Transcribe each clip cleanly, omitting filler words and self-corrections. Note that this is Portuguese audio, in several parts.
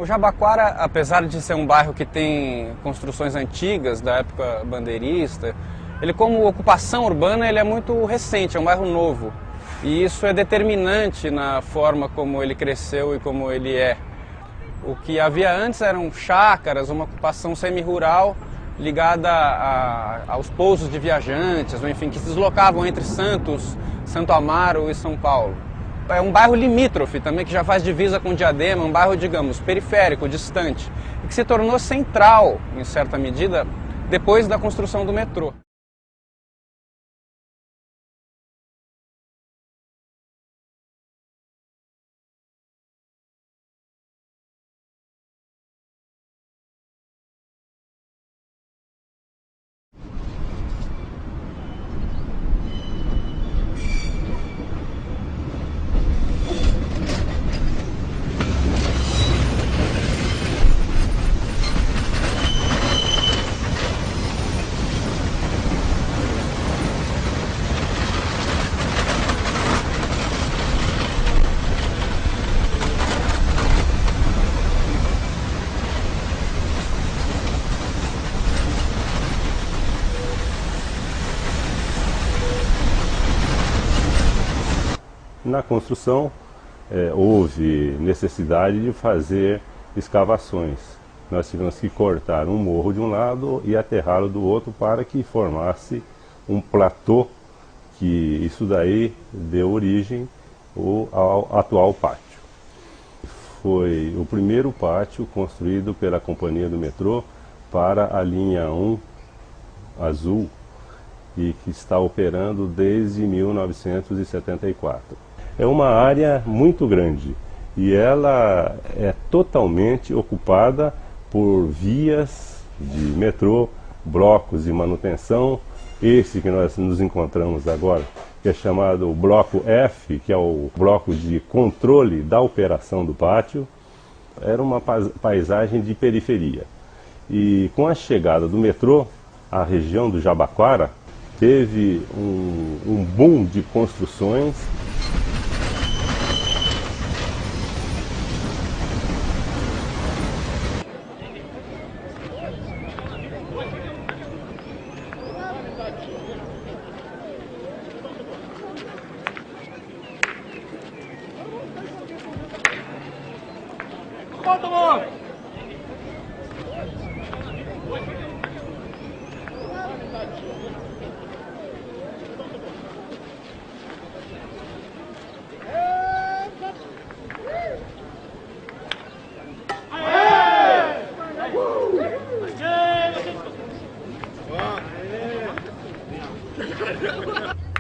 Jabaquara, apesar de ser um bairro que tem construções antigas da época bandeirista, ele como ocupação urbana ele é muito recente, é um bairro novo. E isso é determinante na forma como ele cresceu e como ele é. O que havia antes eram chácaras, uma ocupação semi-rural ligada aos pousos de viajantes, ou enfim, que se deslocavam entre Santos, Santo Amaro e São Paulo. É um bairro limítrofe também, que já faz divisa com Diadema, um bairro, digamos, periférico, distante, e que se tornou central, em certa medida, depois da construção do metrô. Na construção, houve necessidade de fazer escavações. Nós tivemos que cortar um morro de um lado e aterrá-lo do outro para que formasse um platô, que isso daí deu origem ao atual pátio. Foi o primeiro pátio construído pela Companhia do Metrô para a linha 1 azul e que está operando desde 1974. É uma área muito grande e ela é totalmente ocupada por vias de metrô, blocos de manutenção. Esse que nós nos encontramos agora, que é chamado bloco F, que é o bloco de controle da operação do pátio. Era uma paisagem de periferia. E com a chegada do metrô, a região do Jabaquara teve um boom de construções.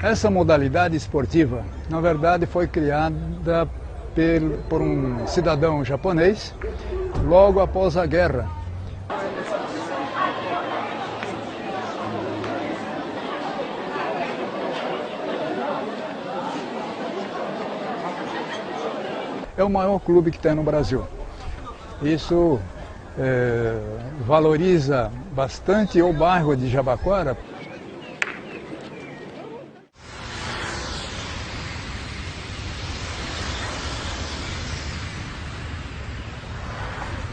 Essa modalidade esportiva, na verdade, foi criada por um cidadão japonês logo após a guerra. É o maior clube que tem no Brasil. Isso valoriza bastante o bairro de Jabaquara.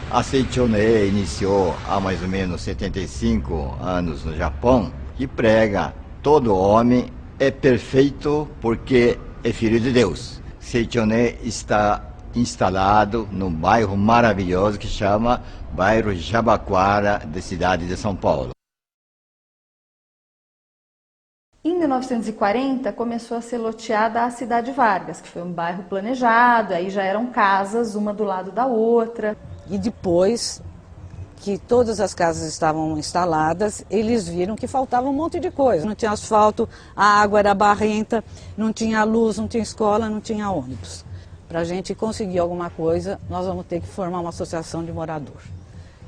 A Seichonei iniciou há mais ou menos 75 anos no Japão e prega: todo homem é perfeito porque é filho de Deus. Seichonei está instalado num bairro maravilhoso que chama bairro Jabaquara, da cidade de São Paulo. Em 1940 começou a ser loteada a Cidade Vargas, que foi um bairro planejado, aí já eram casas uma do lado da outra. E depois que todas as casas estavam instaladas, eles viram que faltava um monte de coisa. Não tinha asfalto, a água era barrenta, não tinha luz, não tinha escola, não tinha ônibus. Para a gente conseguir alguma coisa, nós vamos ter que formar uma associação de morador.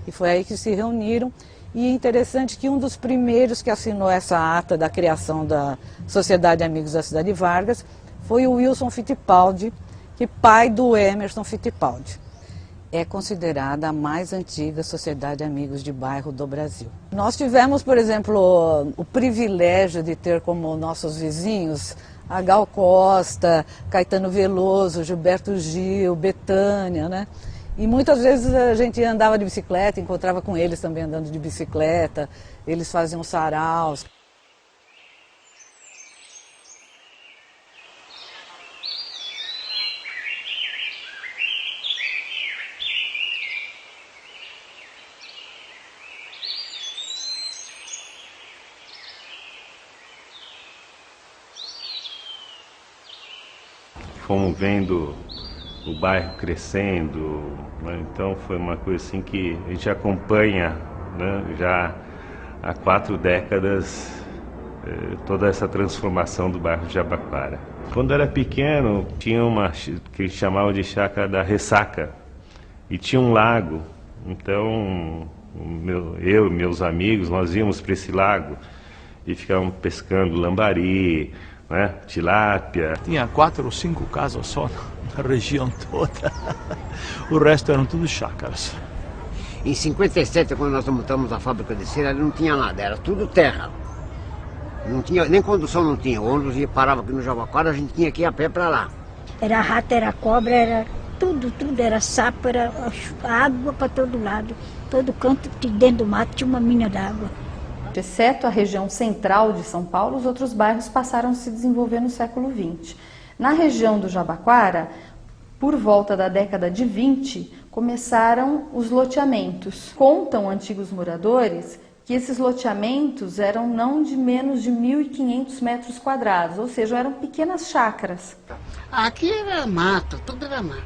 E foi aí que se reuniram. E é interessante que um dos primeiros que assinou essa ata da criação da Sociedade Amigos da Cidade Vargas foi o Wilson Fittipaldi, que é pai do Emerson Fittipaldi. É considerada a mais antiga sociedade amigos de bairro do Brasil. Nós tivemos, por exemplo, o privilégio de ter como nossos vizinhos a Gal Costa, Caetano Veloso, Gilberto Gil, Betânia, né? E muitas vezes a gente andava de bicicleta, encontrava com eles também andando de bicicleta, eles faziam saraus. Fomos vendo o bairro crescendo, né? Então foi uma coisa assim que a gente acompanha, né, já há 4 décadas, toda essa transformação do bairro de Jabaquara. Quando eu era pequeno, tinha uma que eles chamavam de chácara da Ressaca, e tinha um lago. Então eu e meus amigos, nós íamos para esse lago e ficávamos pescando lambari, né, tilápia. Tinha 4 ou 5 casas só na região toda. O resto eram tudo chácaras. Em 57, quando nós montamos a fábrica de cera, não tinha nada, era tudo terra. Não tinha, nem condução não tinha. O ônibus parava aqui no Jabaquara, a gente tinha que ir a pé para lá. Era rato, era cobra, era tudo, era sapo, era água para todo lado. Todo canto, dentro do mato, tinha uma mina d'água. Exceto a região central de São Paulo, os outros bairros passaram a se desenvolver no século XX. Na região do Jabaquara, por volta da década de 20, começaram os loteamentos. Contam antigos moradores que esses loteamentos eram não de menos de 1.500 metros quadrados, ou seja, eram pequenas chácaras. Aqui era mato, tudo era mato.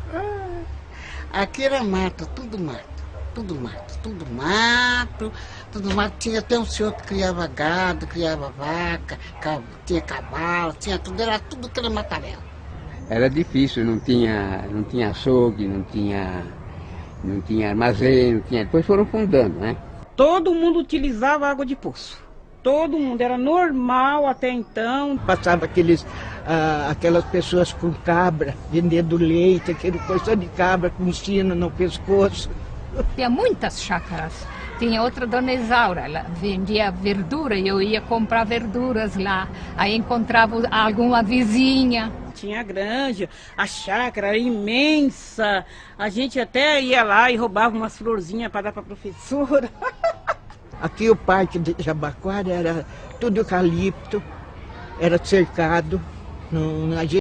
Aqui era mato, tudo mato. Tudo mato, tudo mato, tudo mato. Tinha até um senhor que criava gado, criava vaca, tinha cavalo, tinha tudo, era tudo aquele matarel. Era difícil, não tinha açougue, não tinha armazém, não tinha. Depois foram fundando, né? Todo mundo utilizava água de poço. Todo mundo, era normal até então. Passava aquelas pessoas com cabra, vendendo leite, aquele coisa de cabra com sino no pescoço. Tinha muitas chácaras. Tinha outra dona Isaura, ela vendia verdura e eu ia comprar verduras lá. Aí encontrava alguma vizinha. Tinha a granja, a chácara era imensa. A gente até ia lá e roubava umas florzinhas para dar para a professora. Aqui o parque de Jabaquara era tudo eucalipto, era cercado.